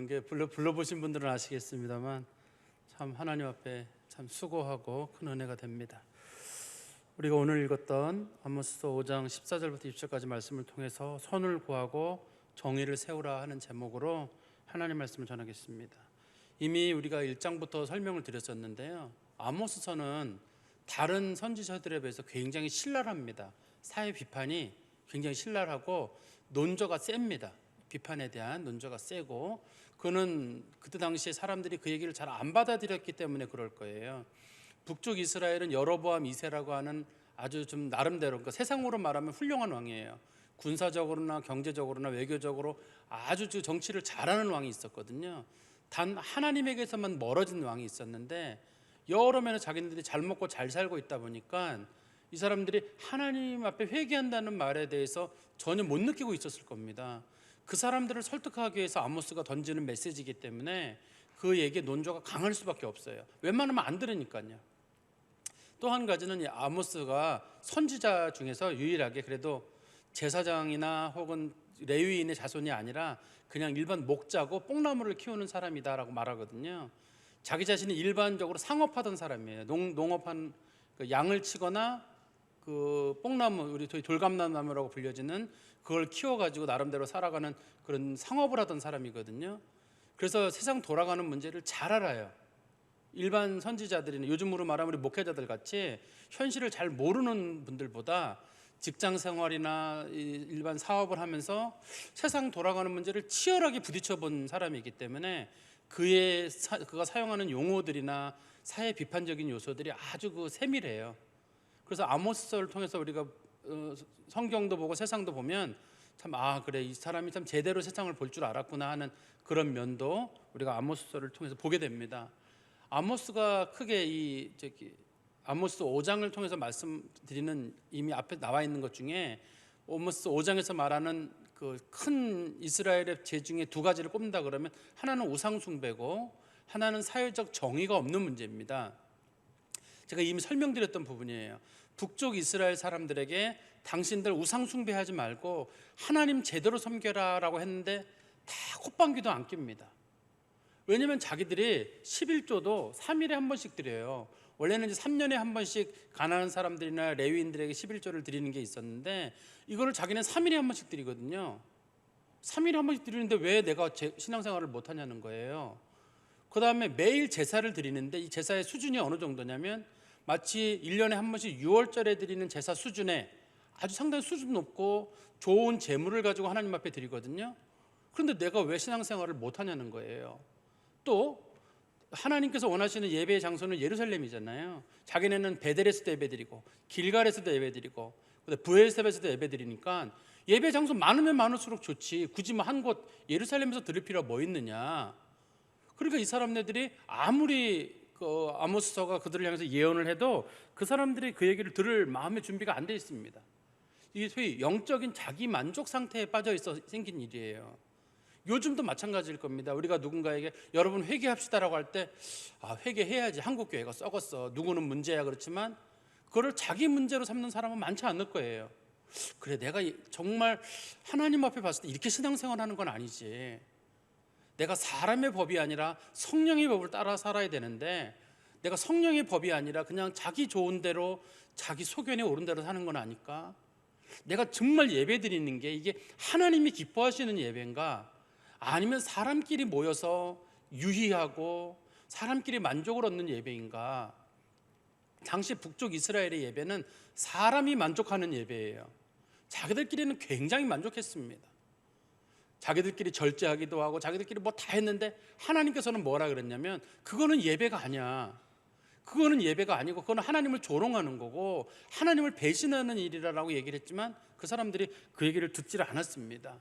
불러보신 분들은 아시겠습니다만 참 하나님 앞에 참 수고하고 큰 은혜가 됩니다. 우리가 오늘 읽었던 아모스서 5장 14절부터 20절까지 말씀을 통해서 선을 구하고 정의를 세우라 하는 제목으로 하나님 말씀을 전하겠습니다. 이미 우리가 1장부터 설명을 드렸었는데요, 아모스서는 다른 선지서들에 비해서 굉장히 신랄합니다. 사회 비판이 굉장히 신랄하고 논조가 셉니다. 비판에 대한 논조가 세고, 그는 그때 당시에 사람들이 그 얘기를 잘 안 받아들였기 때문에 그럴 거예요. 북쪽 이스라엘은 여로보암 2세라고 하는 아주 좀 나름대로, 그러니까 세상으로 말하면 훌륭한 왕이에요. 군사적으로나 경제적으로나 외교적으로 아주 정치를 잘하는 왕이 있었거든요. 단 하나님에게서만 멀어진 왕이 있었는데, 여러 면에 자기네들이 잘 먹고 잘 살고 있다 보니까 이 사람들이 하나님 앞에 회개한다는 말에 대해서 전혀 못 느끼고 있었을 겁니다. 그 사람들을 설득하기 위해서 아모스가 던지는 메시지이기 때문에 그 얘기의 논조가 강할 수밖에 없어요. 웬만하면 안 들으니까요. 또 한 가지는 이 아모스가 선지자 중에서 유일하게 그래도 제사장이나 혹은 레위인의 자손이 아니라 그냥 일반 목자고 뽕나무를 키우는 사람이다라고 말하거든요. 자기 자신이 일반적으로 상업하던 사람이에요. 농업한 그 양을 치거나 그 뽕나무, 우리 돌감나무라고 불려지는 그걸 키워가지고 나름대로 살아가는 그런 상업을 하던 사람이거든요. 그래서 세상 돌아가는 문제를 잘 알아요. 일반 선지자들이나 요즘으로 말하면 우리 목회자들 같이 현실을 잘 모르는 분들보다 직장 생활이나 일반 사업을 하면서 세상 돌아가는 문제를 치열하게 부딪혀 본 사람이기 때문에 그가 사용하는 용어들이나 사회 비판적인 요소들이 아주 세밀해요. 그래서 아모스서를 통해서 우리가 성경도 보고 세상도 보면 참, 그래, 이 사람이 참 제대로 세상을 볼 줄 알았구나 하는 그런 면도 우리가 아모스서를 통해서 보게 됩니다. 아모스가 크게 아모스 5장을 통해서 말씀드리는, 이미 앞에 나와 있는 것 중에 아모스 5장에서 말하는 그 큰 이스라엘의 죄 중에 두 가지를 꼽는다 그러면, 하나는 우상 숭배고 하나는 사회적 정의가 없는 문제입니다. 제가 이미 설명드렸던 부분이에요. 북쪽 이스라엘 사람들에게 당신들 우상 숭배하지 말고 하나님 제대로 섬겨라 라고 했는데 다 콧방귀도 안 낍니다. 왜냐하면 자기들이 11조도 3일에 한 번씩 드려요. 원래는 이제 3년에 한 번씩 가난한 사람들이나 레위인들에게 11조를 드리는 게 있었는데, 이거를 자기는 3일에 한 번씩 드리거든요. 3일에 한 번씩 드리는데 왜 내가 신앙생활을 못하냐는 거예요. 그 다음에 매일 제사를 드리는데 이 제사의 수준이 어느 정도냐면, 마치 1년에 한 번씩 6월절에 드리는 제사 수준에 아주 상당히 수준 높고 좋은 재물을 가지고 하나님 앞에 드리거든요. 그런데 내가 왜 신앙생활을 못하냐는 거예요. 또 하나님께서 원하시는 예배의 장소는 예루살렘이잖아요. 자기네는 베델에서도 예배드리고 길갈에서도 예배드리고 브엘세바에서도 예배드리니까 예배 장소 많으면 많을수록 좋지, 굳이 한 곳 예루살렘에서 드릴 필요가 뭐 있느냐. 그러니까 이 사람네들이 아무리 아모스서가 그들을 향해서 예언을 해도 그 사람들이 그 얘기를 들을 마음의 준비가 안 돼 있습니다. 이게 소위 영적인 자기 만족 상태에 빠져 있어 생긴 일이에요. 요즘도 마찬가지일 겁니다. 우리가 누군가에게 여러분 회개합시다라고 할 때, 회개해야지, 한국교회가 썩었어, 누구는 문제야, 그렇지만 그걸 자기 문제로 삼는 사람은 많지 않을 거예요. 그래, 내가 정말 하나님 앞에 봤을 때 이렇게 신앙생활하는 건 아니지. 내가 사람의 법이 아니라 성령의 법을 따라 살아야 되는데, 내가 성령의 법이 아니라 그냥 자기 좋은 대로 자기 소견에 오른 대로 사는 건 아닐까? 내가 정말 예배 드리는 게 이게 하나님이 기뻐하시는 예배인가? 아니면 사람끼리 모여서 유희하고 사람끼리 만족을 얻는 예배인가? 당시 북쪽 이스라엘의 예배는 사람이 만족하는 예배예요. 자기들끼리는 굉장히 만족했습니다. 자기들끼리 절제하기도 하고 자기들끼리 뭐 다 했는데, 하나님께서는 뭐라 그랬냐면, 그거는 예배가 아니야. 그거는 예배가 아니고 그거는 하나님을 조롱하는 거고 하나님을 배신하는 일이라고 얘기를 했지만, 그 사람들이 그 얘기를 듣질 않았습니다.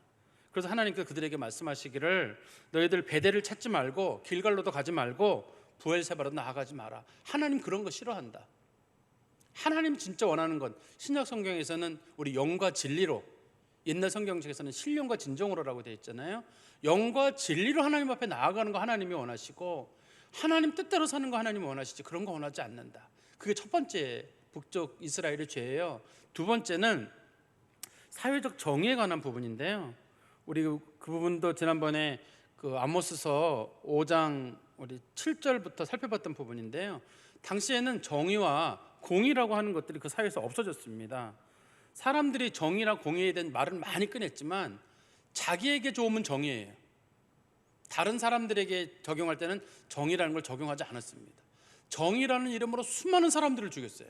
그래서 하나님께서 그들에게 말씀하시기를, 너희들 베델을 찾지 말고 길갈로도 가지 말고 브엘세바로 나아가지 마라. 하나님 그런 거 싫어한다. 하나님 진짜 원하는 건, 신약 성경에서는 우리 영과 진리로, 옛날 성경책에서는 신령과 진정으로라고 되어 있잖아요. 영과 진리로 하나님 앞에 나아가는 거 하나님이 원하시고, 하나님 뜻대로 사는 거 하나님이 원하시지, 그런 거 원하지 않는다. 그게 첫 번째 북쪽 이스라엘의 죄예요. 두 번째는 사회적 정의에 관한 부분인데요, 우리 그 부분도 지난번에 그 아모스서 5장 우리 7절부터 살펴봤던 부분인데요. 당시에는 정의와 공의라고 하는 것들이 그 사회에서 없어졌습니다. 사람들이 정의나 공의에 대한 말을 많이 꺼냈지만 자기에게 좋으면 정의예요. 다른 사람들에게 적용할 때는 정의라는 걸 적용하지 않았습니다. 정의라는 이름으로 수많은 사람들을 죽였어요.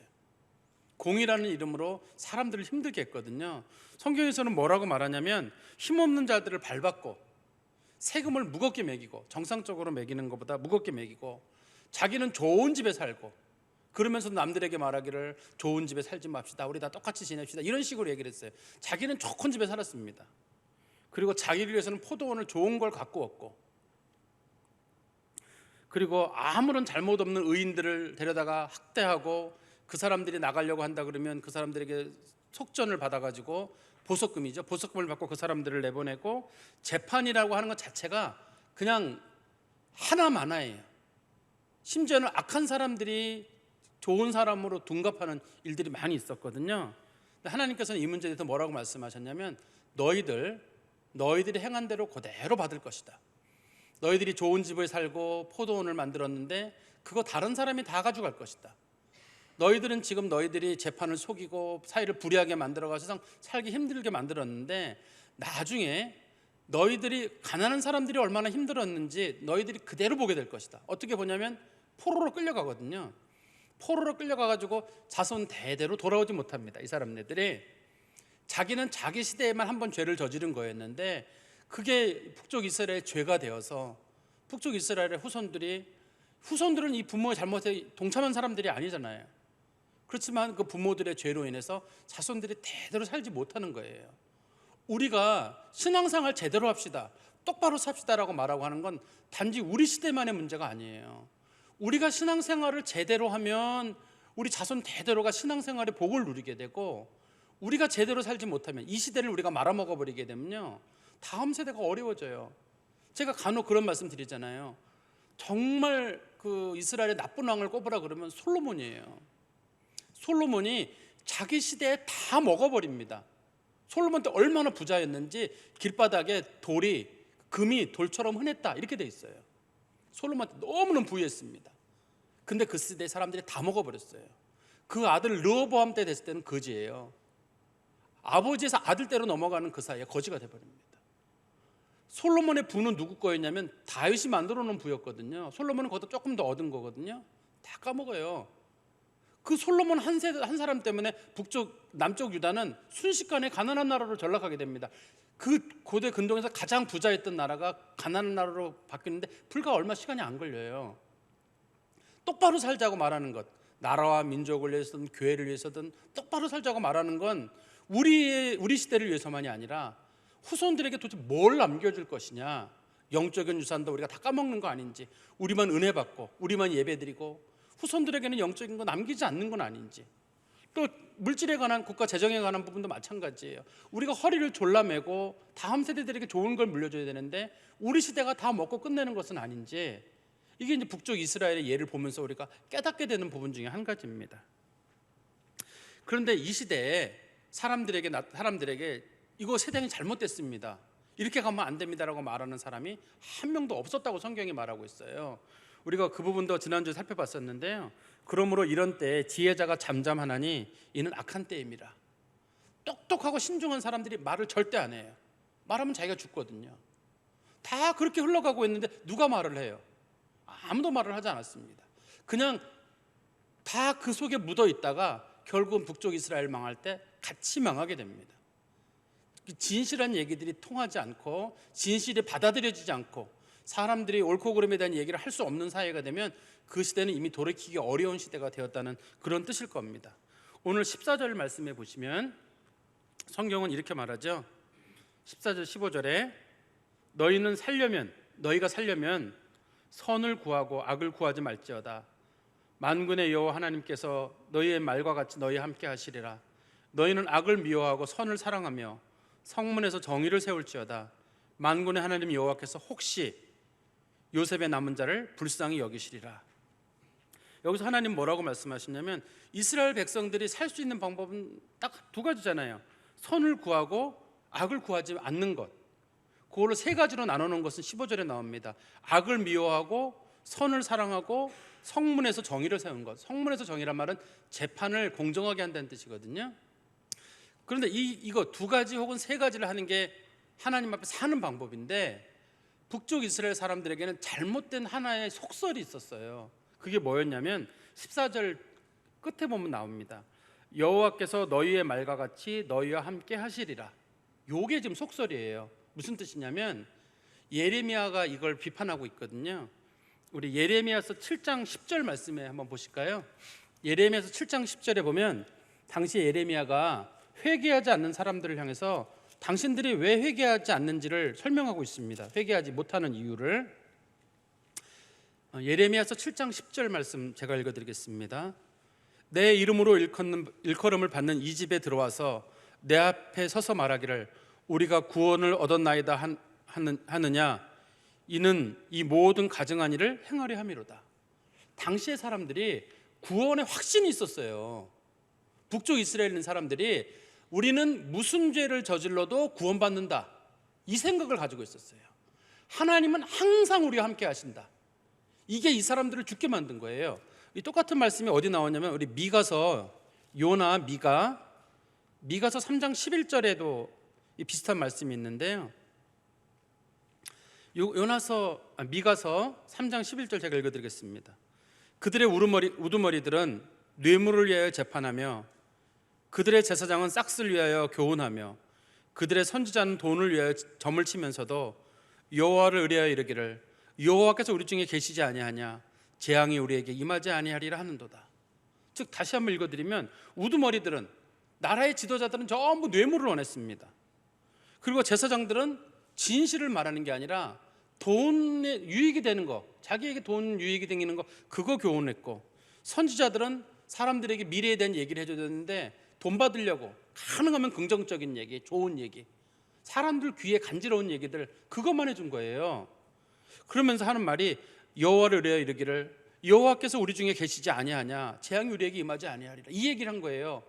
공의라는 이름으로 사람들을 힘들게 했거든요. 성경에서는 뭐라고 말하냐면 힘없는 자들을 밟았고 세금을 무겁게 매기고, 정상적으로 매기는 것보다 무겁게 매기고, 자기는 좋은 집에 살고, 그러면서 남들에게 말하기를 좋은 집에 살지 맙시다, 우리 다 똑같이 지냅시다, 이런 식으로 얘기를 했어요. 자기는 좋은 집에 살았습니다. 그리고 자기를 위해서는 포도원을 좋은 걸 가꾸었고, 그리고 아무런 잘못 없는 의인들을 데려다가 학대하고, 그 사람들이 나가려고 한다 그러면 그 사람들에게 속전을 받아가지고 보석금이죠. 보석금을 받고 그 사람들을 내보내고, 재판이라고 하는 것 자체가 그냥 하나마나예요. 심지어는 악한 사람들이 좋은 사람으로 둔갑하는 일들이 많이 있었거든요. 하나님께서는 이 문제에 대해서 뭐라고 말씀하셨냐면 너희들이 행한 대로 그대로 받을 것이다. 너희들이 좋은 집에 살고 포도원을 만들었는데 그거 다른 사람이 다 가져갈 것이다. 너희들은 지금 너희들이 재판을 속이고 사회를 불의하게 만들어가서 세상 살기 힘들게 만들었는데 나중에 너희들이 가난한 사람들이 얼마나 힘들었는지 너희들이 그대로 보게 될 것이다. 어떻게 보냐면 포로로 끌려가거든요. 포로로 끌려가가지고 자손 대대로 돌아오지 못합니다. 이 사람네들이 자기는 자기 시대에만 한 번 죄를 저지른 거였는데 그게 북쪽 이스라엘의 죄가 되어서 북쪽 이스라엘의 후손들은 이 부모의 잘못에 동참한 사람들이 아니잖아요. 그렇지만 그 부모들의 죄로 인해서 자손들이 대대로 살지 못하는 거예요. 우리가 신앙생활 제대로 합시다, 똑바로 삽시다라고 말하고 하는 건 단지 우리 시대만의 문제가 아니에요. 우리가 신앙생활을 제대로 하면 우리 자손 대대로가 신앙생활의 복을 누리게 되고, 우리가 제대로 살지 못하면 이 시대를 우리가 말아먹어버리게 되면요, 다음 세대가 어려워져요. 제가 간혹 그런 말씀 드리잖아요. 정말 그 이스라엘의 나쁜 왕을 꼽으라 그러면 솔로몬이에요. 솔로몬이 자기 시대에 다 먹어버립니다. 솔로몬 때 얼마나 부자였는지 길바닥에 금이 돌처럼 흔했다 이렇게 돼 있어요. 솔로몬한테 너무너무 부유했습니다. 근데 그 시대 사람들이 다 먹어버렸어요. 그 아들 르호보암 때 됐을 때는 거지예요. 아버지에서 아들대로 넘어가는 그 사이에 거지가 돼버립니다. 솔로몬의 부는 누구 거였냐면 다윗이 만들어 놓은 부였거든요. 솔로몬은 거기다 조금 더 얻은 거거든요. 다 까먹어요. 그 솔로몬 한 사람 때문에 남쪽 유다는 순식간에 가난한 나라로 전락하게 됩니다. 그 고대 근동에서 가장 부자였던 나라가 가난한 나라로 바뀌는데 불과 얼마 시간이 안 걸려요. 똑바로 살자고 말하는 것, 나라와 민족을 위해서든 교회를 위해서든 똑바로 살자고 말하는 건 우리 시대를 위해서만이 아니라 후손들에게 도대체 뭘 남겨줄 것이냐, 영적인 유산도 우리가 다 까먹는 거 아닌지, 우리만 은혜 받고 우리만 예배드리고 후손들에게는 영적인 거 남기지 않는 건 아닌지, 또 물질에 관한 국가 재정에 관한 부분도 마찬가지예요. 우리가 허리를 졸라매고 다음 세대들에게 좋은 걸 물려줘야 되는데 우리 시대가 다 먹고 끝내는 것은 아닌지, 이게 이제 북쪽 이스라엘의 예를 보면서 우리가 깨닫게 되는 부분 중에 한 가지입니다. 그런데 이 시대에 사람들에게 이거 세상이 잘못됐습니다, 이렇게 가면 안 됩니다라고 말하는 사람이 한 명도 없었다고 성경이 말하고 있어요. 우리가 그 부분도 지난주에 살펴봤었는데요. 그러므로 이런 때에 지혜자가 잠잠하나니 이는 악한 때입니다. 똑똑하고 신중한 사람들이 말을 절대 안 해요. 말하면 자기가 죽거든요. 다 그렇게 흘러가고 있는데 누가 말을 해요? 아무도 말을 하지 않았습니다. 그냥 다 그 속에 묻어 있다가 결국은 북쪽 이스라엘 망할 때 같이 망하게 됩니다. 진실한 얘기들이 통하지 않고 진실이 받아들여지지 않고 사람들이 옳고 그름에 대한 얘기를 할 수 없는 사회가 되면 그 시대는 이미 돌이키기 어려운 시대가 되었다는 그런 뜻일 겁니다. 오늘 14절 말씀해 보시면 성경은 이렇게 말하죠. 14절 15절에 너희가 살려면 선을 구하고 악을 구하지 말지어다. 만군의 여호와 하나님께서 너희의 말과 같이 너희와 함께 하시리라. 너희는 악을 미워하고 선을 사랑하며 성문에서 정의를 세울지어다. 만군의 하나님 여호와께서 혹시 요셉의 남은 자를 불쌍히 여기시리라. 여기서 하나님 뭐라고 말씀하시냐면 이스라엘 백성들이 살 수 있는 방법은 딱 두 가지잖아요. 선을 구하고 악을 구하지 않는 것. 그걸로 세 가지로 나누는 것은 15절에 나옵니다. 악을 미워하고 선을 사랑하고 성문에서 정의를 세우는 것. 성문에서 정의란 말은 재판을 공정하게 한다는 뜻이거든요. 그런데 이거 두 가지 혹은 세 가지를 하는 게 하나님 앞에 사는 방법인데, 북쪽 이스라엘 사람들에게는 잘못된 하나의 속설이 있었어요. 그게 뭐였냐면 14절 끝에 보면 나옵니다. 여호와께서 너희의 말과 같이 너희와 함께 하시리라. 요게 지금 속설이에요. 무슨 뜻이냐면 예레미야가 이걸 비판하고 있거든요. 우리 예레미야서 7장 10절 말씀에 한번 보실까요? 예레미야서 7장 10절에 보면 당시 예레미야가 회개하지 않는 사람들을 향해서 당신들이 왜 회개하지 않는지를 설명하고 있습니다. 회개하지 못하는 이유를. 예레미야서 7장 10절 말씀 제가 읽어드리겠습니다. 내 이름으로 일컬음을 받는 이 집에 들어와서 내 앞에 서서 말하기를 우리가 구원을 얻었나이다 하느냐, 이는 이 모든 가증한 일을 행하려 함이로다. 당시의 사람들이 구원에 확신이 있었어요. 북쪽 이스라엘 있는 사람들이 우리는 무슨 죄를 저질러도 구원받는다, 이 생각을 가지고 있었어요. 하나님은 항상 우리와 함께 하신다. 이게 이 사람들을 죽게 만든 거예요. 이 똑같은 말씀이 어디 나오냐면 우리 미가서 3장 11절에도 이 비슷한 말씀이 있는데요. 미가서 3장 11절 제가 읽어드리겠습니다. 그들의 우두머리들은 뇌물을 위하여 재판하며 그들의 제사장은 싹스를 위하여 교훈하며 그들의 선지자는 돈을 위하여 점을 치면서도 여호와를 의뢰하여 이르기를 여호와께서 우리 중에 계시지 아니하냐, 재앙이 우리에게 임하지 아니하리라 하는도다. 즉 다시 한번 읽어드리면 우두머리들은, 나라의 지도자들은 전부 뇌물을 원했습니다. 그리고 제사장들은 진실을 말하는 게 아니라 돈에 유익이 되는 거, 자기에게 돈 유익이 되는 거, 그거 교훈했고, 선지자들은 사람들에게 미래에 대한 얘기를 해줘야 되는데 돈 받으려고 가능하면 긍정적인 얘기, 좋은 얘기, 사람들 귀에 간지러운 얘기들, 그것만 해준 거예요. 그러면서 하는 말이 여호와를 의뢰하여 이르기를 여호와께서 우리 중에 계시지 아니하냐, 재앙이 우리에게 임하지 아니하리라, 이 얘기를 한 거예요.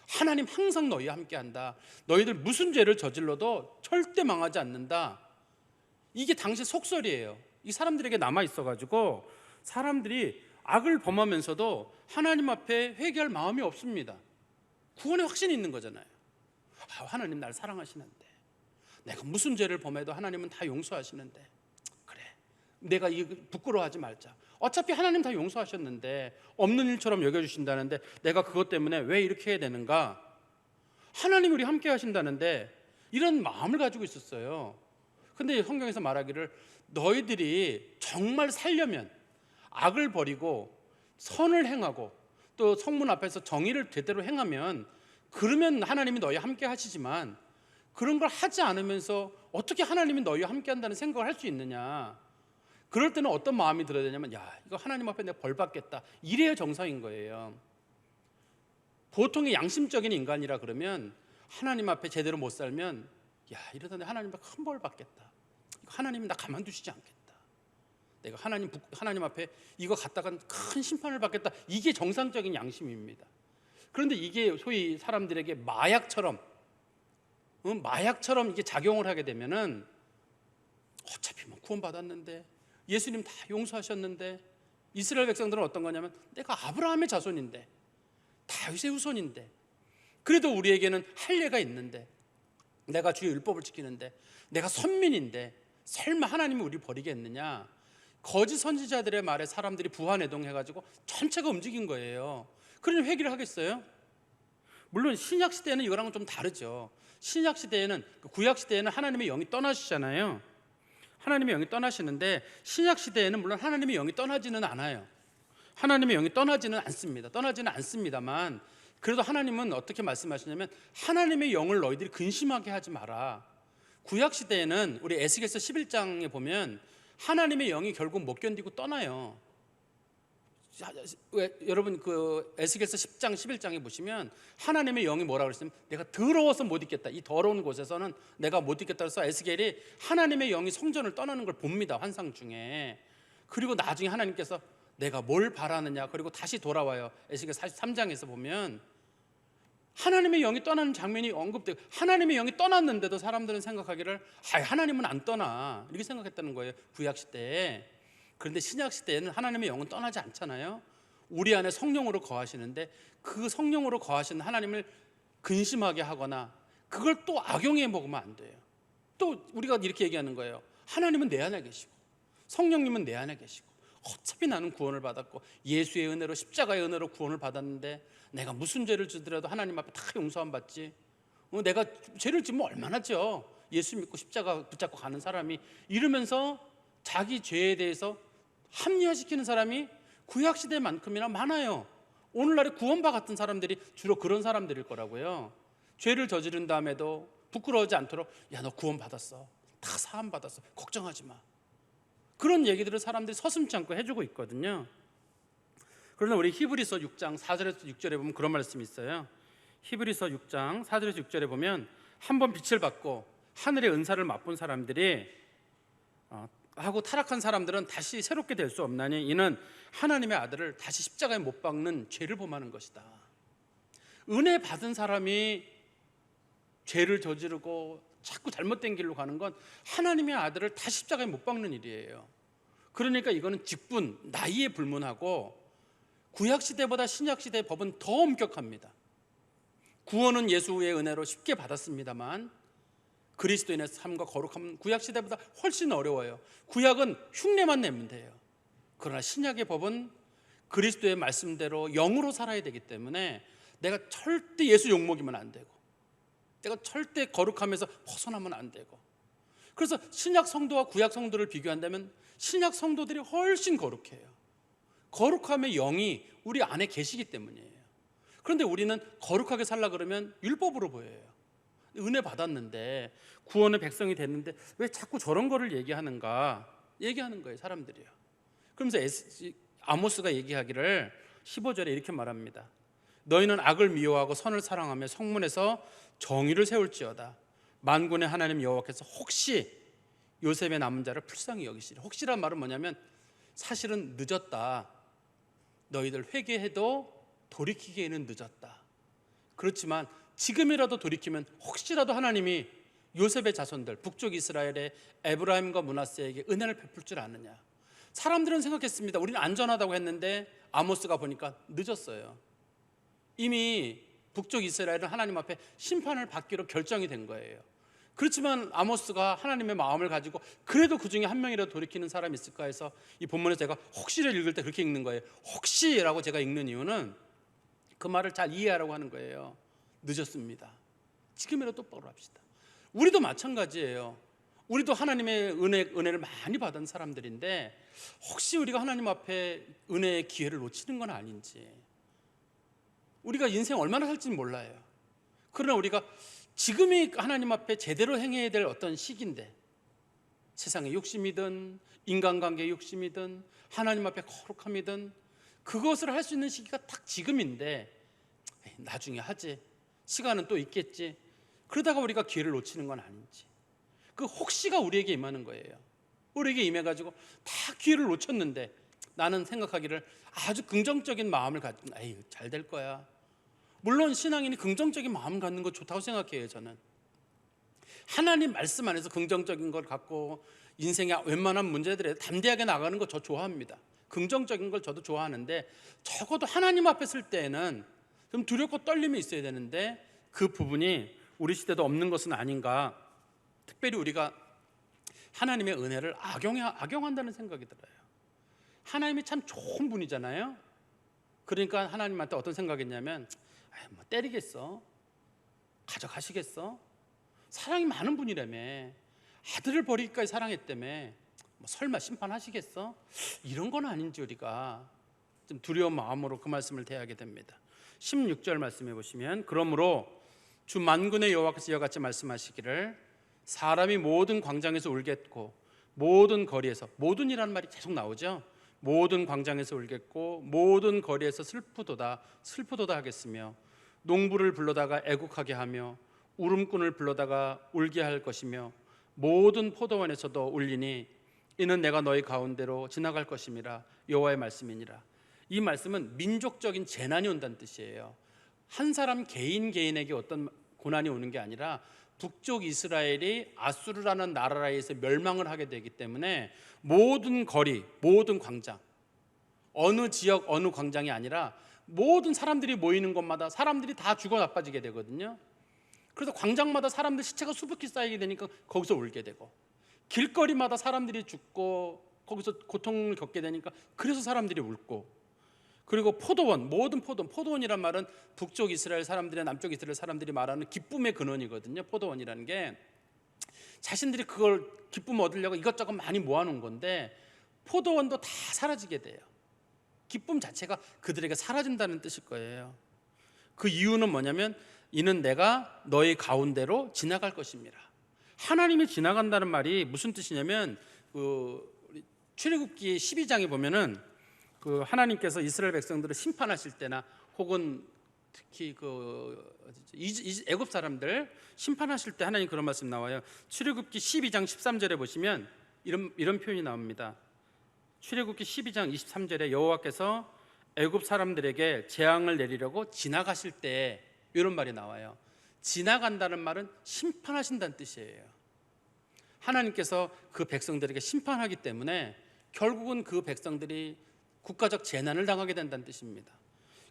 하나님 항상 너희와 함께한다. 너희들 무슨 죄를 저질러도 절대 망하지 않는다. 이게 당시 속설이에요. 이 사람들에게 남아 있어가지고 사람들이 악을 범하면서도 하나님 앞에 회개할 마음이 없습니다. 구원의 확신이 있는 거잖아요. 하나님 날 사랑하시는데, 내가 무슨 죄를 범해도 하나님은 다 용서하시는데, 그래, 내가 부끄러워하지 말자. 어차피 하나님 다 용서하셨는데, 없는 일처럼 여겨주신다는데 내가 그것 때문에 왜 이렇게 해야 되는가? 하나님 우리 함께 하신다는데, 이런 마음을 가지고 있었어요. 근데 성경에서 말하기를 너희들이 정말 살려면 악을 버리고 선을 행하고 또 성문 앞에서 정의를 제대로 행하면, 그러면 하나님이 너희와 함께 하시지만 그런 걸 하지 않으면서 어떻게 하나님이 너희와 함께 한다는 생각을 할 수 있느냐. 그럴 때는 어떤 마음이 들어야 되냐면, 야, 이거 하나님 앞에 내가 벌 받겠다, 이래야 정상인 거예요. 보통의 양심적인 인간이라 그러면 하나님 앞에 제대로 못 살면, 야, 이러다 내가 하나님 앞에 큰 벌 받겠다, 하나님이 나 가만두시지 않겠다, 내가 하나님 앞에 이거 갖다가 큰 심판을 받겠다, 이게 정상적인 양심입니다. 그런데 이게 소위 사람들에게 마약처럼 이게 작용을 하게 되면은, 어차피 뭐 구원받았는데, 예수님 다 용서하셨는데, 이스라엘 백성들은 어떤 거냐면, 내가 아브라함의 자손인데, 다윗의 후손인데, 그래도 우리에게는 할례가 있는데, 내가 주의 율법을 지키는데, 내가 선민인데 설마 하나님이 우리 버리겠느냐. 거짓 선지자들의 말에 사람들이 부화내동해가지고 전체가 움직인 거예요. 그러니 회개를 하겠어요? 물론 신약 시대에는 이거랑은 좀 다르죠. 신약 시대에는, 구약 시대에는 하나님의 영이 떠나시잖아요. 하나님의 영이 떠나시는데, 신약 시대에는 물론 하나님의 영이 떠나지는 않아요. 하나님의 영이 떠나지는 않습니다. 떠나지는 않습니다만, 그래도 하나님은 어떻게 말씀하시냐면, 하나님의 영을 너희들이 근심하게 하지 마라. 구약 시대에는 우리 에스겔서 11장에 보면 하나님의 영이 결국 못 견디고 떠나요. 여러분 그 에스겔서 10장 11장에 보시면 하나님의 영이 뭐라고 그랬으면, 내가 더러워서 못 있겠다, 이 더러운 곳에서는 내가 못 있겠다 해서 에스겔이 하나님의 영이 성전을 떠나는 걸 봅니다, 환상 중에. 그리고 나중에 하나님께서 내가 뭘 바라느냐, 그리고 다시 돌아와요. 에스겔 43장에서 보면 하나님의 영이 떠나는 장면이 언급되고, 하나님의 영이 떠났는데도 사람들은 생각하기를 하나님은 안 떠나, 이렇게 생각했다는 거예요, 구약시대에. 그런데 신약시대에는 하나님의 영은 떠나지 않잖아요. 우리 안에 성령으로 거하시는데, 그 성령으로 거하시는 하나님을 근심하게 하거나 그걸 또 악용해 먹으면 안 돼요. 또 우리가 이렇게 얘기하는 거예요. 하나님은 내 안에 계시고 성령님은 내 안에 계시고, 어차피 나는 구원을 받았고 예수의 은혜로, 십자가의 은혜로 구원을 받았는데 내가 무슨 죄를 지더라도 하나님 앞에 다 용서함 받지. 내가 죄를 지면 얼마나 져, 예수 믿고 십자가 붙잡고 가는 사람이. 이러면서 자기 죄에 대해서 합리화시키는 사람이 구약시대만큼이나 많아요. 오늘날의 구원파 같은 사람들이 주로 그런 사람들일 거라고요. 죄를 저지른 다음에도 부끄러워하지 않도록, 야, 너 구원 받았어, 다 사함 받았어, 걱정하지 마, 그런 얘기들을 사람들이 서슴지 않고 해주고 있거든요. 그러나 우리 히브리서 6장 4절에서 6절에 보면 그런 말씀이 있어요. 히브리서 6장 4절에서 6절에 보면, 한번 빛을 받고 하늘의 은사를 맛본 사람들이 하고 타락한 사람들은 다시 새롭게 될 수 없나니 이는 하나님의 아들을 다시 십자가에 못 박는 죄를 범하는 것이다. 은혜 받은 사람이 죄를 저지르고 자꾸 잘못된 길로 가는 건 하나님의 아들을 다시 십자가에 못 박는 일이에요. 그러니까 이거는 직분, 나이에 불문하고 구약시대보다 신약시대의 법은 더 엄격합니다. 구원은 예수의 은혜로 쉽게 받았습니다만 그리스도인의 삶과 거룩함은 구약시대보다 훨씬 어려워요. 구약은 흉내만 내면 돼요. 그러나 신약의 법은 그리스도의 말씀대로 영으로 살아야 되기 때문에 내가 절대 예수 욕먹이면 안 되고, 내가 절대 거룩함에서 벗어나면 안 되고. 그래서 신약 성도와 구약 성도를 비교한다면 신약 성도들이 훨씬 거룩해요. 거룩함의 영이 우리 안에 계시기 때문이에요. 그런데 우리는 거룩하게 살라 그러면 율법으로 보여요. 은혜 받았는데, 구원의 백성이 됐는데 왜 자꾸 저런 거를 얘기하는가, 얘기하는 거예요, 사람들이요. 그러면서 아모스가 얘기하기를 15절에 이렇게 말합니다. 너희는 악을 미워하고 선을 사랑하며 성문에서 정의를 세울지어다. 만군의 하나님 여호와께서 혹시 요셉의 남은 자를 불쌍히 여기시리. 혹시란 말은 뭐냐면 사실은 늦었다. 너희들 회개해도 돌이키기에는 늦었다. 그렇지만 지금이라도 돌이키면 혹시라도 하나님이 요셉의 자손들, 북쪽 이스라엘의 에브라임과 므낫세에게 은혜를 베풀 줄 아느냐. 사람들은 생각했습니다. 우리는 안전하다고 했는데 아모스가 보니까 늦었어요. 이미 북쪽 이스라엘은 하나님 앞에 심판을 받기로 결정이 된 거예요. 그렇지만 아모스가 하나님의 마음을 가지고 그래도 그 중에 한 명이라도 돌이키는 사람이 있을까 해서 이 본문에서 제가 혹시를 읽을 때 그렇게 읽는 거예요. 혹시라고 제가 읽는 이유는 그 말을 잘 이해하라고 하는 거예요. 늦었습니다. 지금이라도 똑바로 합시다. 우리도 마찬가지예요. 우리도 하나님의 은혜를 많이 받은 사람들인데 혹시 우리가 하나님 앞에 은혜의 기회를 놓치는 건 아닌지. 우리가 인생 얼마나 살지는 몰라요. 그러나 우리가 지금이 하나님 앞에 제대로 행해야 될 어떤 시기인데, 세상의 욕심이든 인간관계의 욕심이든 하나님 앞에 거룩함이든 그것을 할 수 있는 시기가 딱 지금인데 나중에 하지, 시간은 또 있겠지, 그러다가 우리가 기회를 놓치는 건 아닌지. 그 혹시가 우리에게 임하는 거예요. 우리에게 임해가지고 다 기회를 놓쳤는데 나는 생각하기를 아주 긍정적인 마음을 가지고 잘 될 거야. 물론 신앙인이 긍정적인 마음 갖는 거 좋다고 생각해요. 저는 하나님 말씀 안에서 긍정적인 걸 갖고 인생의 웬만한 문제들에 담대하게 나가는 거 저 좋아합니다. 긍정적인 걸 저도 좋아하는데 적어도 하나님 앞에 쓸 때에는 좀 두렵고 떨림이 있어야 되는데 그 부분이 우리 시대도 없는 것은 아닌가. 특별히 우리가 하나님의 은혜를 악용한다는 생각이 들어요. 하나님이 참 좋은 분이잖아요. 그러니까 하나님한테 어떤 생각했냐면 뭐 때리겠어? 가져가시겠어? 사랑이 많은 분이라며, 아들을 버리기까지 사랑했다며, 뭐 설마 심판하시겠어? 이런 건 아닌지 우리가 좀 두려운 마음으로 그 말씀을 대하게 됩니다. 16절 말씀해 보시면, 그러므로 주 만군의 여호와께서 이와 같이 말씀하시기를 사람이 모든 광장에서 울겠고 모든 거리에서, 모든이라는 말이 계속 나오죠. 모든 광장에서 울겠고 모든 거리에서 슬프도다 하겠으며, 농부를 불러다가 애국하게 하며 울음꾼을 불러다가 울게 할 것이며, 모든 포도원에서도 울리니 이는 내가 너희 가운데로 지나갈 것임이라 여호와의 말씀이니라. 이 말씀은 민족적인 재난이 온다는 뜻이에요. 한 사람 개인에게 어떤 고난이 오는 게 아니라 북쪽 이스라엘이 아수르라는 나라에 의해서 멸망을 하게 되기 때문에 모든 거리, 모든 광장, 어느 지역, 어느 광장이 아니라 모든 사람들이 모이는 곳마다 사람들이 다 죽어 나빠지게 되거든요. 그래서 광장마다 사람들 시체가 수북히 쌓이게 되니까 거기서 울게 되고, 길거리마다 사람들이 죽고 거기서 고통을 겪게 되니까 그래서 사람들이 울고, 그리고 포도원, 모든 포도원이란 말은 북쪽 이스라엘 사람들이나 남쪽 이스라엘 사람들이 말하는 기쁨의 근원이거든요. 포도원이라는 게 자신들이 그걸 기쁨을 얻으려고 이것저것 많이 모아놓은 건데 포도원도 다 사라지게 돼요. 기쁨 자체가 그들에게 사라진다는 뜻일 거예요. 그 이유는 뭐냐면 이는 내가 너희 가운데로 지나갈 것입니다. 하나님이 지나간다는 말이 무슨 뜻이냐면 출애굽기 12장에 보면은 하나님께서 이스라엘 백성들을 심판하실 때나 혹은 특히 애굽 사람들 심판하실 때 하나님 그런 말씀 나와요. 출애굽기 12장 13절에 보시면 이런 표현이 나옵니다. 출애굽기 12장 23절에 여호와께서 애굽 사람들에게 재앙을 내리려고 지나가실 때 이런 말이 나와요. 지나간다는 말은 심판하신다는 뜻이에요. 하나님께서 그 백성들에게 심판하기 때문에 결국은 그 백성들이 국가적 재난을 당하게 된다는 뜻입니다.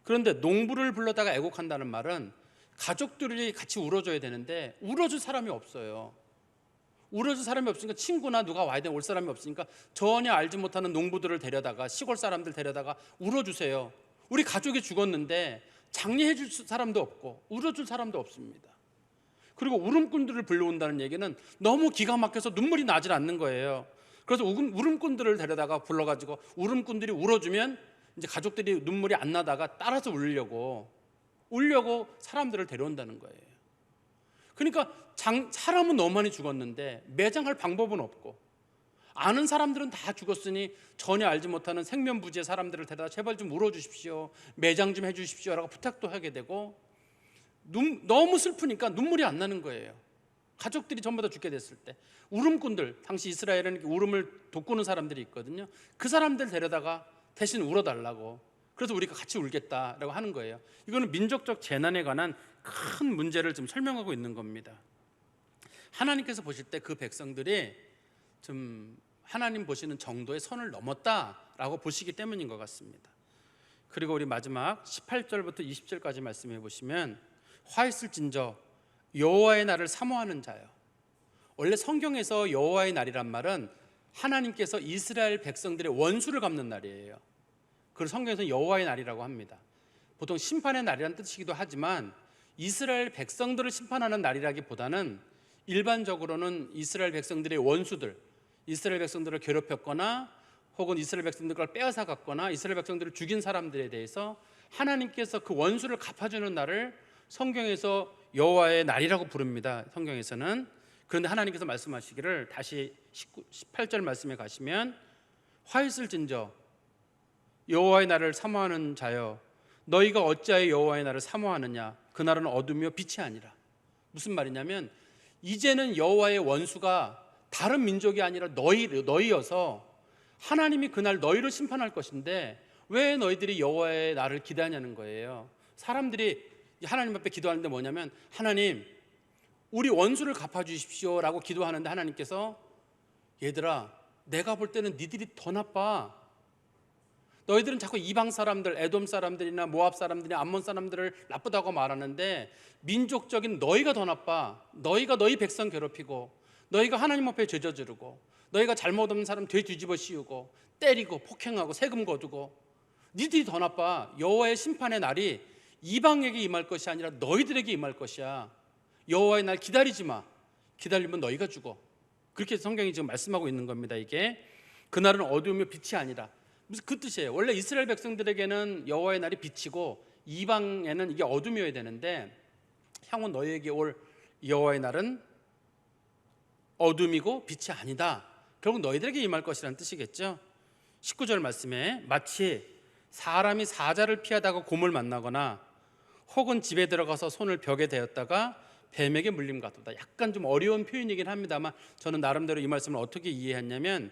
그런데 농부를 불러다가 애곡한다는 말은 가족들이 같이 울어줘야 되는데 울어줄 사람이 없어요. 울어줄 사람이 없으니까 친구나 누가 와야 돼 올 사람이 없으니까 전혀 알지 못하는 농부들을 데려다가 시골 사람들 데려다가 울어주세요. 우리 가족이 죽었는데 장례해 줄 사람도 없고 울어줄 사람도 없습니다. 그리고 울음꾼들을 불러온다는 얘기는 너무 기가 막혀서 눈물이 나질 않는 거예요. 그래서 울음꾼들을 데려다가 불러가지고 울음꾼들이 울어주면 이제 가족들이 눈물이 안 나다가 따라서 울려고 사람들을 데려온다는 거예요. 그러니까 사람은 너무 많이 죽었는데 매장할 방법은 없고 아는 사람들은 다 죽었으니 전혀 알지 못하는 생면부지의 사람들을 데려다 제발 좀 울어주십시오, 매장 좀 해주십시오라고 부탁도 하게 되고 너무 슬프니까 눈물이 안 나는 거예요. 가족들이 전부 다 죽게 됐을 때 울음꾼들, 당시 이스라엘에는 울음을 돋구는 사람들이 있거든요. 그 사람들 데려다가 대신 울어달라고, 그래서 우리가 같이 울겠다라고 하는 거예요. 이거는 민족적 재난에 관한 큰 문제를 좀 설명하고 있는 겁니다. 하나님께서 보실 때 그 백성들이 좀 하나님 보시는 정도의 선을 넘었다라고 보시기 때문인 것 같습니다. 그리고 우리 마지막 18절부터 20절까지 말씀해 보시면 화 있을진저 여호와의 날을 사모하는 자요. 원래 성경에서 여호와의 날이란 말은 하나님께서 이스라엘 백성들의 원수를 갚는 날이에요. 그걸 성경에서 여호와의 날이라고 합니다. 보통 심판의 날이라는 뜻이기도 하지만 이스라엘 백성들을 심판하는 날이라기보다는 일반적으로는 이스라엘 백성들의 원수들, 이스라엘 백성들을 괴롭혔거나 혹은 이스라엘 백성들 걸 빼앗아 갔거나 이스라엘 백성들을 죽인 사람들에 대해서 하나님께서 그 원수를 갚아주는 날을 성경에서 여호와의 날이라고 부릅니다. 성경에서는. 그런데 하나님께서 말씀하시기를 다시 18절 말씀에 가시면 화 있을진저 여호와의 날을 사모하는 자여 너희가 어찌하여 여호와의 날을 사모하느냐 그날은 어둠이요 빛이 아니라. 무슨 말이냐면 이제는 여호와의 원수가 다른 민족이 아니라 너희여서 하나님이 그날 너희를 심판할 것인데 왜 너희들이 여호와의 날을 기대하냐는 거예요. 사람들이 하나님 앞에 기도하는데 뭐냐면 하나님 우리 원수를 갚아주십시오 라고 기도하는데 하나님께서 얘들아 내가 볼 때는 니들이 더 나빠. 너희들은 자꾸 이방 사람들, 에돔 사람들이나 모압 사람들이나 암몬 사람들을 나쁘다고 말하는데 민족적인 너희가 더 나빠. 너희가 너희 백성 괴롭히고 너희가 하나님 앞에 죄 저지르고 너희가 잘못 없는 사람 뒤 뒤집어 씌우고 때리고 폭행하고 세금 거두고 니들이 더 나빠. 여호와의 심판의 날이 이방에게 임할 것이 아니라 너희들에게 임할 것이야. 여호와의 날 기다리지 마. 기다리면 너희가 죽어. 그렇게 성경이 지금 말씀하고 있는 겁니다. 이게 그날은 어두우며 빛이 아니라 무슨 그 뜻이에요. 원래 이스라엘 백성들에게는 여호와의 날이 빛이고 이방에는 이게 어둠이어야 되는데 향후 너희에게 올 여호와의 날은 어둠이고 빛이 아니다. 결국 너희들에게 임할 것이라는 뜻이겠죠. 19절 말씀에 마치 사람이 사자를 피하다가 곰을 만나거나 혹은 집에 들어가서 손을 벽에 대었다가 뱀에게 물림 같다. 약간 좀 어려운 표현이긴 합니다만 저는 나름대로 이 말씀을 어떻게 이해했냐면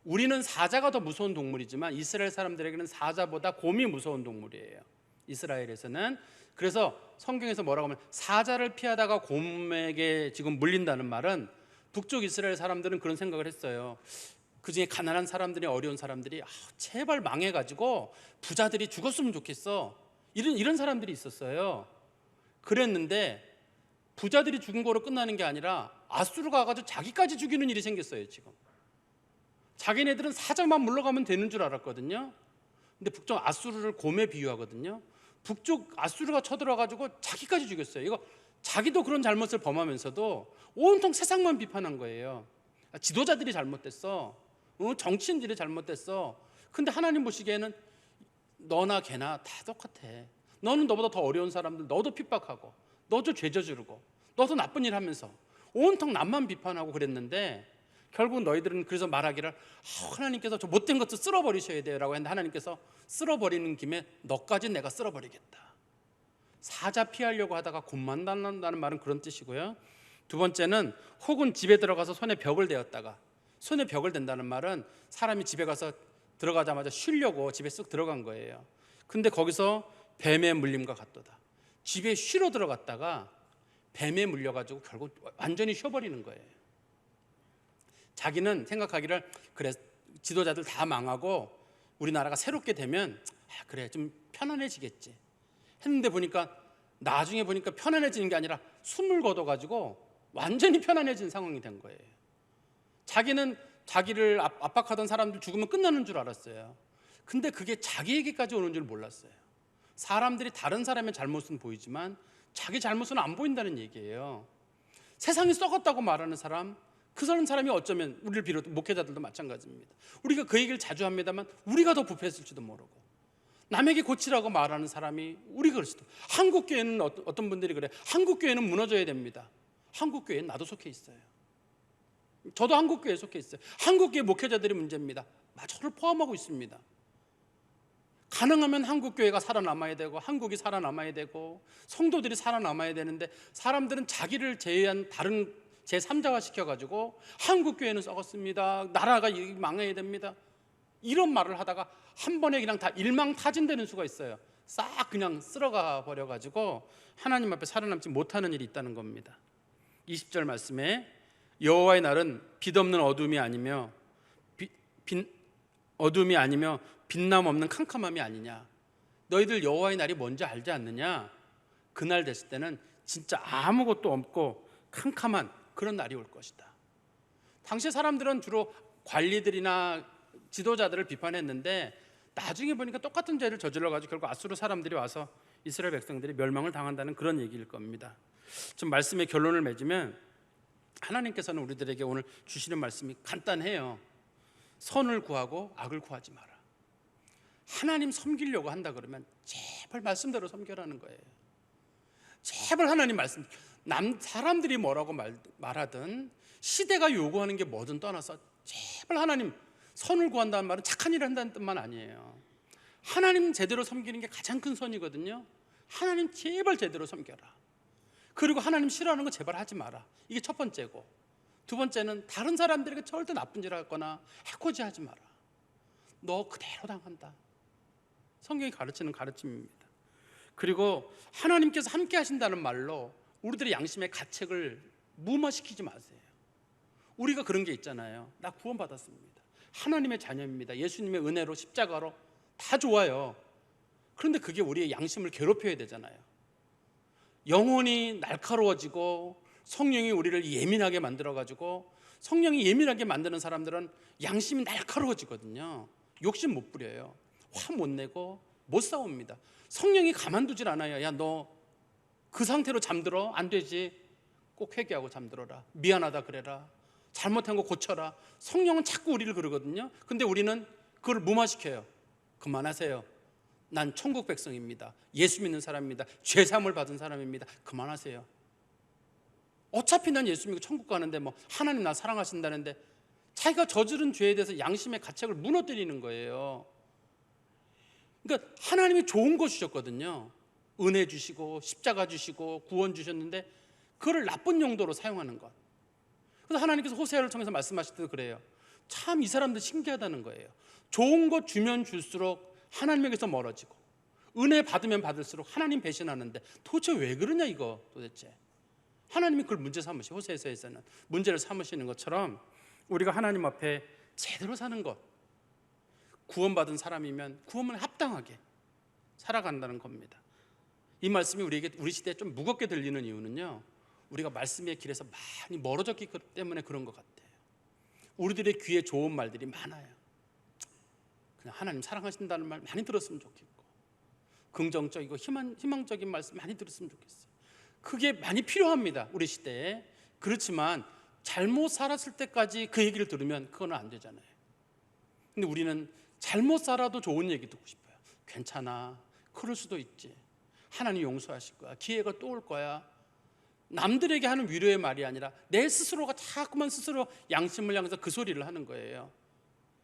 우리는 사자가 더 무서운 동물이지만 이스라엘 사람들에게는 사자보다 곰이 무서운 동물이에요. 이스라엘에서는. 그래서 성경에서 뭐라고 하면 사자를 피하다가 곰에게 지금 물린다는 말은 북쪽 이스라엘 사람들은 그런 생각을 했어요. 그중에 가난한 사람들이, 어려운 사람들이 제발 망해가지고 부자들이 죽었으면 좋겠어, 이런 사람들이 있었어요. 그랬는데 부자들이 죽은 거로 끝나는 게 아니라 아수르가 가가지고 자기까지 죽이는 일이 생겼어요. 지금 자기네들은 사자만 물러가면 되는 줄 알았거든요. 근데 북쪽 아수르를 곰에 비유하거든요. 북쪽 아수르가 쳐들어가지고 자기까지 죽였어요. 이거 자기도 그런 잘못을 범하면서도 온통 세상만 비판한 거예요. 지도자들이 잘못됐어, 정치인들이 잘못됐어. 근데 하나님 보시기에는 너나 걔나 다 똑같아. 너는 너보다 더 어려운 사람들, 너도 핍박하고, 너도 죄 저지르고, 너도 나쁜 일 하면서 온통 남만 비판하고 그랬는데, 결국 너희들은 그래서 말하기를 하나님께서 저 못된 것도 쓸어버리셔야 돼요 라고 했는데, 하나님께서 쓸어버리는 김에 너까지 내가 쓸어버리겠다. 사자 피하려고 하다가 곰 만난다는 말은 그런 뜻이고요. 두 번째는 혹은 집에 들어가서 손에 벽을 대었다가, 손에 벽을 댄다는 말은 사람이 집에 가서 들어가자마자 쉬려고 집에 쓱 들어간 거예요. 근데 거기서 뱀에 물림과 같도다. 집에 쉬러 들어갔다가 뱀에 물려가지고 결국 완전히 쉬어버리는 거예요. 자기는 생각하기를 그래, 지도자들 다 망하고 우리나라가 새롭게 되면 그래 좀 편안해지겠지 했는데, 보니까 나중에 보니까 편안해지는 게 아니라 숨을 거둬가지고 완전히 편안해진 상황이 된 거예요. 자기는 자기를 압박하던 사람들 죽으면 끝나는 줄 알았어요. 근데 그게 자기에게까지 오는 줄 몰랐어요. 사람들이 다른 사람의 잘못은 보이지만 자기 잘못은 안 보인다는 얘기예요. 세상이 썩었다고 말하는 사람, 그 사람이 어쩌면 우리를 비롯 목회자들도 마찬가지입니다. 우리가 그 얘기를 자주 합니다만 우리가 더 부패했을지도 모르고, 남에게 고치라고 말하는 사람이 우리가 그럴 수도. 한국교회는 어떤 분들이 그래, 한국교회는 무너져야 됩니다. 한국교회는 나도 속해 있어요. 저도 한국교회에 속해 있어요. 한국교회 목회자들이 문제입니다. 저를 포함하고 있습니다. 가능하면 한국교회가 살아남아야 되고, 한국이 살아남아야 되고, 성도들이 살아남아야 되는데, 사람들은 자기를 제외한 다른 제3자화 시켜가지고 한국교회는 썩었습니다, 나라가 망해야 됩니다, 이런 말을 하다가 한 번에 그냥 다 일망타진되는 수가 있어요. 싹 그냥 쓸어가 버려가지고 하나님 앞에 살아남지 못하는 일이 있다는 겁니다. 20절 말씀에 여호와의 날은 빛없는 어둠이 아니며 어둠이 아니며 빛남 없는 캄캄함이 아니냐. 너희들 여호와의 날이 뭔지 알지 않느냐. 그날 됐을 때는 진짜 아무것도 없고 캄캄한 그런 날이 올 것이다. 당시 사람들은 주로 관리들이나 지도자들을 비판했는데, 나중에 보니까 똑같은 죄를 저질러가지고 결국 아수르 사람들이 와서 이스라엘 백성들이 멸망을 당한다는 그런 얘기일 겁니다. 좀 말씀의 결론을 맺으면, 하나님께서는 우리들에게 오늘 주시는 말씀이 간단해요. 선을 구하고 악을 구하지 마라. 하나님 섬기려고 한다 그러면 제발 말씀대로 섬겨라는 거예요. 제발 하나님 말씀, 사람들이 뭐라고 말하든 시대가 요구하는 게 뭐든 떠나서 제발 하나님, 선을 구한다는 말은 착한 일을 한다는 뜻만 아니에요. 하나님 제대로 섬기는 게 가장 큰 선이거든요. 하나님 제발 제대로 섬겨라. 그리고 하나님 싫어하는 거 제발 하지 마라. 이게 첫 번째고, 두 번째는 다른 사람들에게 절대 나쁜 짓을 하거나 해코지하지 마라. 너 그대로 당한다. 성경이 가르치는 가르침입니다. 그리고 하나님께서 함께 하신다는 말로 우리들의 양심의 가책을 무마시키지 마세요. 우리가 그런 게 있잖아요. 나 구원받았습니다, 하나님의 자녀입니다, 예수님의 은혜로 십자가로 다 좋아요. 그런데 그게 우리의 양심을 괴롭혀야 되잖아요. 영혼이 날카로워지고 성령이 우리를 예민하게 만들어가지고, 성령이 예민하게 만드는 사람들은 양심이 날카로워지거든요. 욕심 못 부려요. 화 못 내고 못 싸웁니다. 성령이 가만두질 않아요. 야, 너 그 상태로 잠들어? 안 되지. 꼭 회개하고 잠들어라. 미안하다 그래라. 잘못한 거 고쳐라. 성령은 자꾸 우리를 그러거든요. 근데 우리는 그걸 무마시켜요. 그만하세요. 난 천국 백성입니다, 예수 믿는 사람입니다, 죄사함을 받은 사람입니다, 그만하세요. 어차피 난 예수 믿고 천국 가는데 뭐 하나님 나 사랑하신다는데 자기가 저지른 죄에 대해서 양심의 가책을 무너뜨리는 거예요. 그러니까 하나님이 좋은 거 주셨거든요. 은혜 주시고 십자가 주시고 구원 주셨는데 그걸 나쁜 용도로 사용하는 것. 그래서 하나님께서 호세아를 통해서 말씀하실 때도 그래요. 참 이 사람들 신기하다는 거예요. 좋은 거 주면 줄수록 하나님에게서 멀어지고, 은혜 받으면 받을수록 하나님 배신하는데 도대체 왜 그러냐 이거 도대체. 하나님이 그걸 문제 삼으시, 호세서에서는 문제를 삼으시는 것처럼 우리가 하나님 앞에 제대로 사는 것, 구원받은 사람이면 구원을 합당하게 살아간다는 겁니다. 이 말씀이 우리에게 우리 시대에 좀 무겁게 들리는 이유는요, 우리가 말씀의 길에서 많이 멀어졌기 때문에 그런 것 같아요. 우리들의 귀에 좋은 말들이 많아요. 그냥 하나님 사랑하신다는 말 많이 들었으면 좋겠고, 긍정적이고 희망적인 말씀 많이 들었으면 좋겠어요. 그게 많이 필요합니다, 우리 시대에. 그렇지만 잘못 살았을 때까지 그 얘기를 들으면 그건 안 되잖아요. 근데 우리는 잘못 살아도 좋은 얘기 듣고 싶어요. 괜찮아, 그럴 수도 있지, 하나님 용서하실 거야, 기회가 또 올 거야. 남들에게 하는 위로의 말이 아니라 내 스스로가 자꾸만 스스로 양심을 향해서 그 소리를 하는 거예요.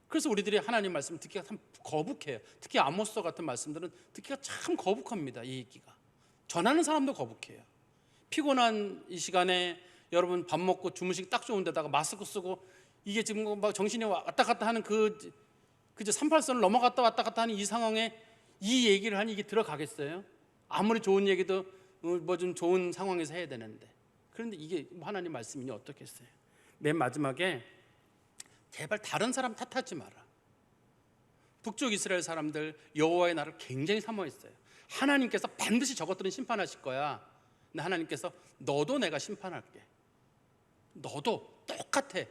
그래서 우리들이 하나님 말씀 듣기가 참 거북해요. 특히 아모스 같은 말씀들은 듣기가 참 거북합니다. 이 얘기가 전하는 사람도 거북해요. 피곤한 이 시간에 여러분 밥 먹고 주무시기 딱 좋은 데다가 마스크 쓰고 이게 지금 막 정신이 왔다 갔다 하는 그저 38선을 넘어갔다 왔다 갔다 하는 이 상황에 이 얘기를 하니 이게 들어가겠어요? 아무리 좋은 얘기도 뭐 좀 좋은 상황에서 해야 되는데. 그런데 이게 하나님 말씀이니 어떻겠어요? 맨 마지막에 제발 다른 사람 탓하지 마라. 북쪽 이스라엘 사람들 여호와의 날을 굉장히 사모했어요. 하나님께서 반드시 저것들은 심판하실 거야. 근데 하나님께서 너도 내가 심판할게. 너도 똑같아.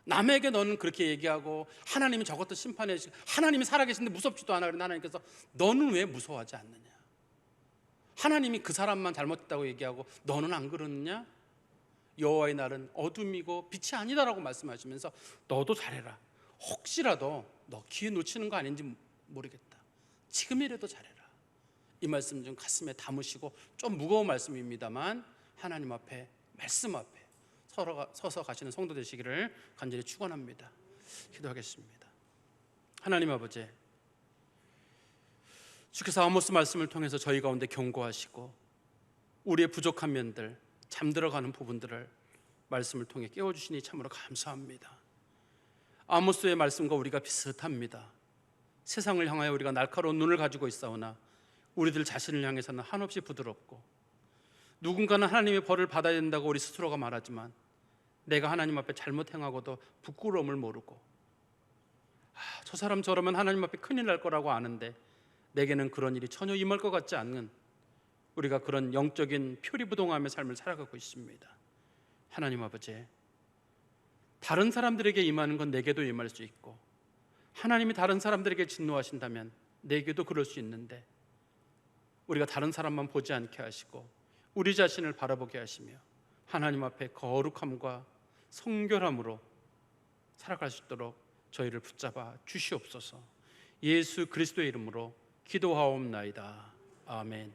남에게 너는 그렇게 얘기하고 하나님이 저것도 심판해 주시고 하나님이 살아계신데 무섭지도 않아. 그런데 하나님께서 너는 왜 무서워하지 않느냐? 하나님이 그 사람만 잘못했다고 얘기하고 너는 안 그러느냐? 여호와의 날은 어둠이고 빛이 아니다라고 말씀하시면서 너도 잘해라. 혹시라도 너 기회 놓치는 거 아닌지 모르겠다. 지금이라도 잘해라. 이 말씀 좀 가슴에 담으시고, 좀 무거운 말씀입니다만 하나님 앞에, 말씀 앞에 서서 가시는 성도 되시기를 간절히 축원합니다. 기도하겠습니다. 하나님 아버지, 주께서 아모스 말씀을 통해서 저희 가운데 경고하시고 우리의 부족한 면들, 잠들어가는 부분들을 말씀을 통해 깨워주시니 참으로 감사합니다. 아모스의 말씀과 우리가 비슷합니다. 세상을 향하여 우리가 날카로운 눈을 가지고 있사오나 우리들 자신을 향해서는 한없이 부드럽고, 누군가는 하나님의 벌을 받아야 된다고 우리 스스로가 말하지만 내가 하나님 앞에 잘못 행하고도 부끄러움을 모르고 저 사람 저러면 하나님 앞에 큰일 날 거라고 아는데 내게는 그런 일이 전혀 임할 것 같지 않은, 우리가 그런 영적인 표리부동함의 삶을 살아가고 있습니다. 하나님 아버지, 다른 사람들에게 임하는 건 내게도 임할 수 있고 하나님이 다른 사람들에게 진노하신다면 내게도 그럴 수 있는데, 우리가 다른 사람만 보지 않게 하시고 우리 자신을 바라보게 하시며 하나님 앞에 거룩함과 성결함으로 살아갈 수 있도록 저희를 붙잡아 주시옵소서. 예수 그리스도의 이름으로 기도하옵나이다. 아멘.